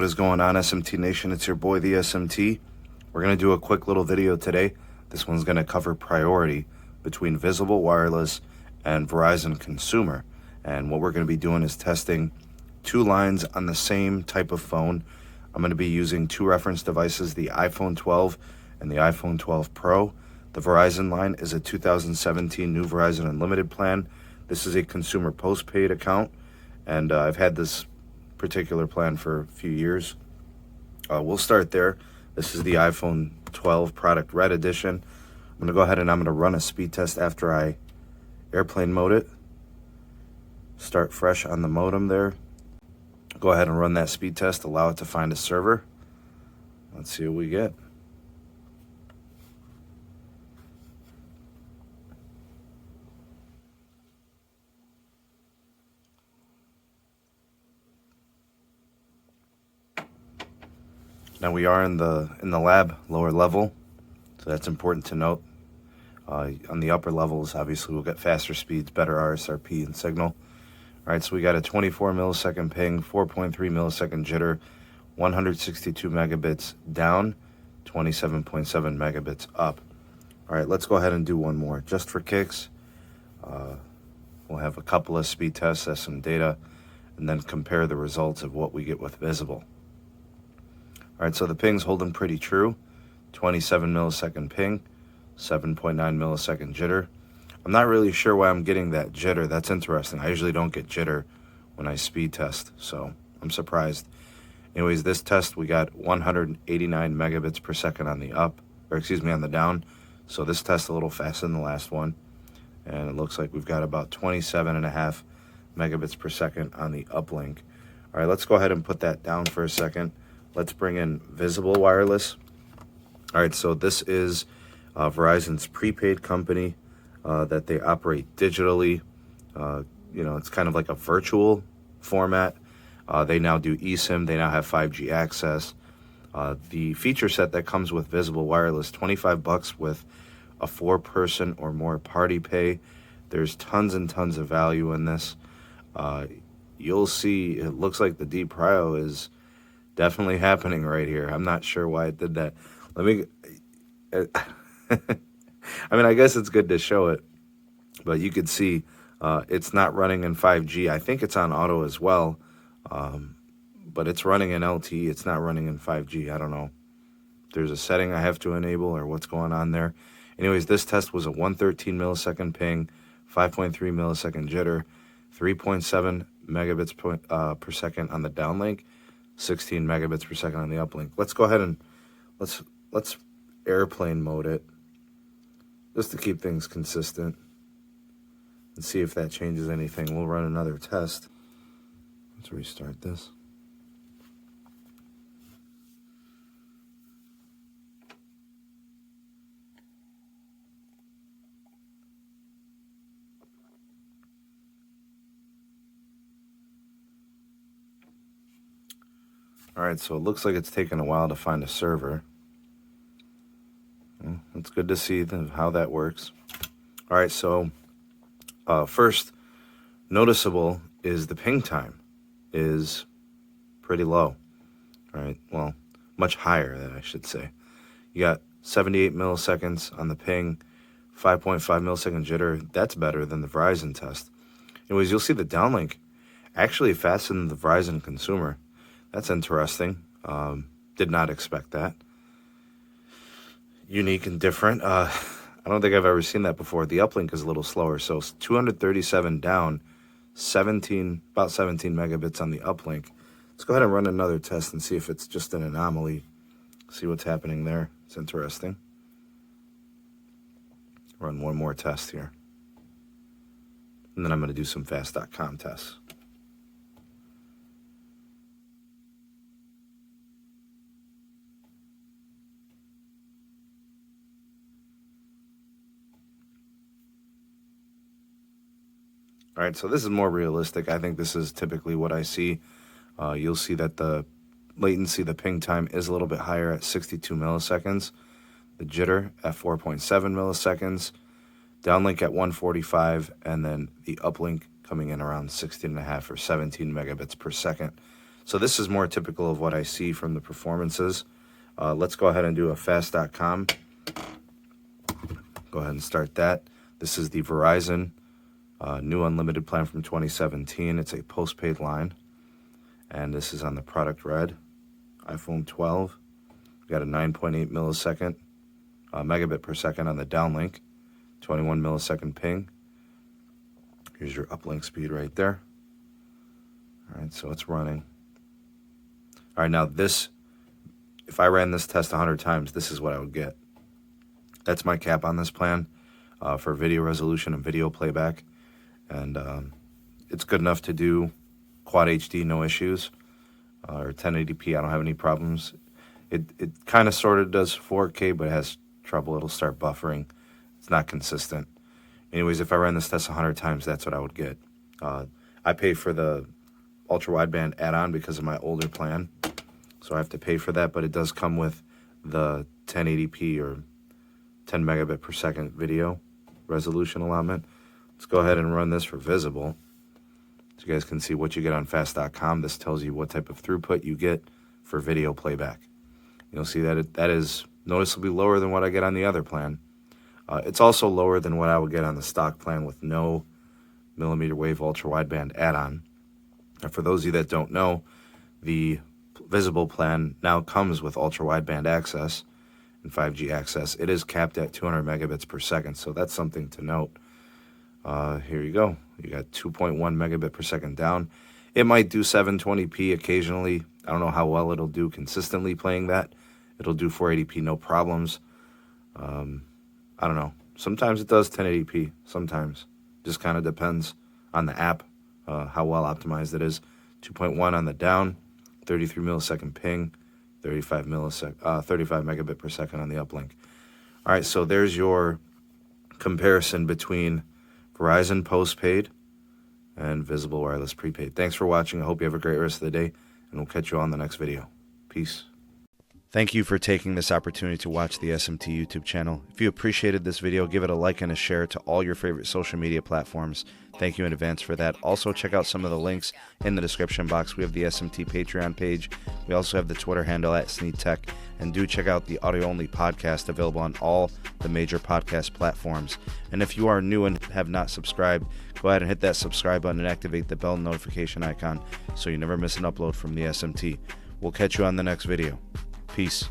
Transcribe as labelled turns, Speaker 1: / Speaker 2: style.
Speaker 1: What is going on, SMT Nation? It's your boy, the SMT. We're going to do a quick little video today. This one's going to cover priority between Visible Wireless and Verizon Consumer. And what we're going to be doing is testing two lines on the same type of phone. I'm going to be using two reference devices, the iPhone 12 and the iPhone 12 Pro. The Verizon line is a 2017 new Verizon Unlimited plan. This is a consumer postpaid account, and I've had this particular plan for a few years. We'll start there. This is the iPhone 12 Product Red Edition. I'm going to go ahead and I'm going to run a speed test after I airplane mode it. Start fresh on the modem there. Go ahead and run that speed test. Allow it to find a server. Let's see what we get. Now we are in the lab, lower level, so that's important to note. On the upper levels, obviously we'll get faster speeds, better RSRP and signal. All right, so we got a 24 millisecond ping, 4.3 millisecond jitter, 162 megabits down, 27.7 megabits up. All right, let's go ahead and do one more just for kicks. We'll have a couple of speed tests, as some data, and then compare the results of what we get with Visible. All right, so the ping's holding pretty true. 27 millisecond ping, 7.9 millisecond jitter. I'm not really sure why I'm getting that jitter. That's interesting. I usually don't get jitter when I speed test, so I'm surprised. Anyways, this test, we got 189 megabits per second on the up, or excuse me, on the down. So this test a little faster than the last one. And it looks like we've got about 27.5 megabits per second on the uplink. All right, let's go ahead and put that down for a second. Let's bring in Visible Wireless. All right, so this is Verizon's prepaid company that they operate digitally. It's kind of like a virtual format. They now do eSIM. They now have 5G access. The feature set that comes with Visible Wireless, $25 with a 4-person or more party pay. There's tons and tons of value in this. You'll see, it looks like the deep prio is definitely happening right here. I'm not sure why it did that. Let me, I mean, I guess it's good to show it, but you could see it's not running in 5G. I think it's on auto as well, but it's running in LTE. It's not running in 5G. I don't know. There's a setting I have to enable or what's going on there. Anyways, this test was a 113 millisecond ping, 5.3 millisecond jitter, 3.7 megabits per second on the downlink, 16 megabits per second on the uplink. Let's go ahead and let's airplane mode it just to keep things consistent and see if that changes anything. We'll run another test. Let's restart this. All right, so it looks like it's taken a while to find a server. Well, it's good to see how that works. All right, so first noticeable is the ping time is pretty low. All right, well, much higher than I should say. You got 78 milliseconds on the ping, 5.5 millisecond jitter. That's better than the Verizon test. Anyways, you'll see the downlink actually faster than the Verizon Consumer. That's interesting. Did not expect that. Unique and different. I don't think I've ever seen that before. The uplink is a little slower. So 237 down, about 17 megabits on the uplink. Let's go ahead and run another test and see if it's just an anomaly. See what's happening there. It's interesting. Run one more test here. And then I'm going to do some fast.com tests. All right, so this is more realistic. I think this is typically what I see. You'll see that the latency, the ping time, is a little bit higher at 62 milliseconds. The jitter at 4.7 milliseconds. Downlink at 145, and then the uplink coming in around 16.5 or 17 megabits per second. So this is more typical of what I see from the performances. Let's go ahead and do a fast.com. Go ahead and start that. This is the Verizon new unlimited plan from 2017. It's a postpaid line. And this is on the product red. iPhone 12. We got a 9.8 millisecond megabit per second on the downlink. 21 millisecond ping. Here's your uplink speed right there. All right, so it's running. All right, now this, if I ran this test 100 times, this is what I would get. That's my cap on this plan for video resolution and video playback. And it's good enough to do Quad HD, no issues, or 1080p, I don't have any problems. It kind of sort of does 4K, but it has trouble. It'll start buffering. It's not consistent. Anyways, if I ran this test 100 times, that's what I would get. I pay for the ultra-wideband add-on because of my older plan, so I have to pay for that, but it does come with the 1080p or 10 megabit per second video resolution allotment. Let's go ahead and run this for visible so you guys can see what you get on fast.com. This tells you what type of throughput you get for video playback. You'll see that that is noticeably lower than what I get on the other plan. It's also lower than what I would get on the stock plan with no millimeter wave ultra wideband add-on. And for those of you that don't know, the visible plan now comes with ultra wideband access and 5G access. It is capped at 200 megabits per second, so that's something to note. Here you go. You got 2.1 megabit per second down. It might do 720p occasionally. I don't know how well it'll do consistently playing that. It'll do 480p, no problems. I don't know. Sometimes it does 1080p. Sometimes. Just kind of depends on the app, how well optimized it is. 2.1 on the down, 33 millisecond ping, 35 megabit per second on the uplink. All right, so there's your comparison between Verizon Postpaid and Visible Wireless Prepaid. Thanks for watching. I hope you have a great rest of the day, and we'll catch you on the next video. Peace. Thank you for taking this opportunity to watch the SMT YouTube channel. If you appreciated this video, give it a like and a share to all your favorite social media platforms. Thank you in advance for that. Also, check out some of the links in the description box. We have the SMT Patreon page. We also have the Twitter handle at SneedTech. And do check out the audio-only podcast available on all the major podcast platforms. And if you are new and have not subscribed, go ahead and hit that subscribe button and activate the bell notification icon so you never miss an upload from the SMT. We'll catch you on the next video. Peace.